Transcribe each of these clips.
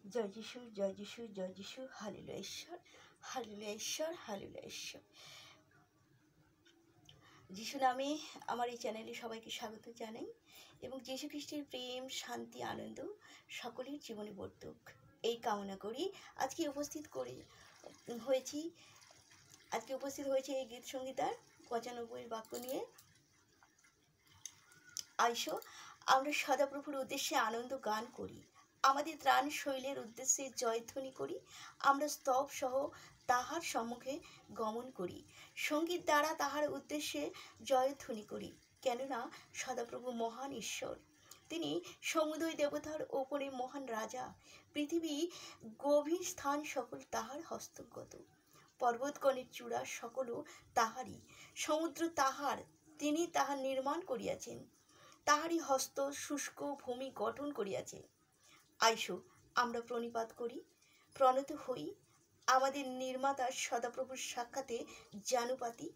জয় যিশু, জয় যিশু, জয় যিশু। হালেলুয়া ঈশ্বর, হালেলুয়া ঈশ্বর, হালেলুয়া ঈশ্বর। যিশু নামে আমার এই চ্যানেলে সবাইকে স্বাগত জানাই এবং যিশু খ্রিস্টের প্রেম, শান্তি, আনন্দ সকলের জীবনে বর্তুক এই কামনা করি। আজকে উপস্থিত হয়েছি এই গীত সংগীতার 95 বাক্য নিয়ে। আইসো আমরা সদাপ্রভুর উদ্দেশ্যে আনন্দ গান করি, আমাদের ত্রাণ শৈলের উদ্দেশ্যে জয়ধ্বনি করি, আমরা স্তব সহ তাহার সম্মুখে গমন করি, সঙ্গীত দ্বারা তাহার উদ্দেশ্যে জয়ধ্বনি করি। কেননা সদাপ্রভু মহান ঈশ্বর, তিনি সমুদয় দেবতার ওপরে মহান রাজা। পৃথিবী গভীর স্থান সকল তাহার হস্তগত, পর্বতগণের চূড়া সকলও তাহারই, সমুদ্র তাহার, তিনি তাহার নির্মাণ করিয়াছেন, তাহারই হস্ত শুষ্ক ভূমি গঠন করিয়াছে। আইসো আমরা প্রণিপাত করি, প্রণত হই, আমাদের নির্মাতা সদাপ্রভুর সাক্ষাতে জানুপাতি।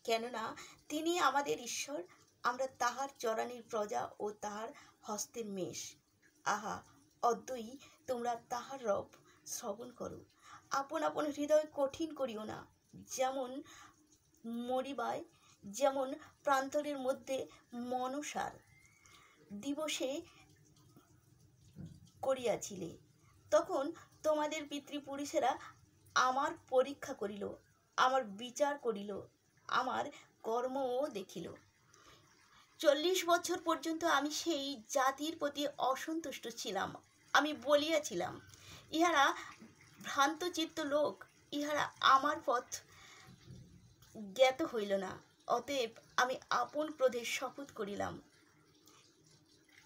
কেননা তিনি আমাদের ঈশ্বর, আমরা তাহার চরানির প্রজা ও তাহার হস্তের মেষ। আহা অদ্যই তোমরা তাহার রব শ্রবণ করো, আপন আপন হৃদয় কঠিন করিও না, যেমন মরিবায়, যেমন প্রান্তরের মধ্যে মনসার দিবসে করিয়াছিলে, তখন তোমাদের পিতৃপুরুষেরা আমার পরীক্ষা করিল, আমার বিচার করিল, আমার কর্মও দেখিল। 40 বছর পর্যন্ত আমি সেই জাতির প্রতি অসন্তুষ্ট ছিলাম। আমি বলিয়াছিলাম, ইহারা ভ্রান্তচিত্ত লোক, ইহারা আমার পথ জ্ঞাত হইল না। অতএব আমি আপন ক্রোধে শপথ করিলাম,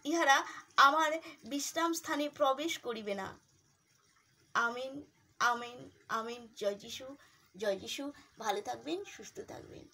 ইহারা আমার বিশ্রাম স্থানে প্রবেশ করিবে না। Amen, amen, amen. জয় যিশু, জয় যিশু। ভালো থাকবেন, সুস্থ থাকবেন।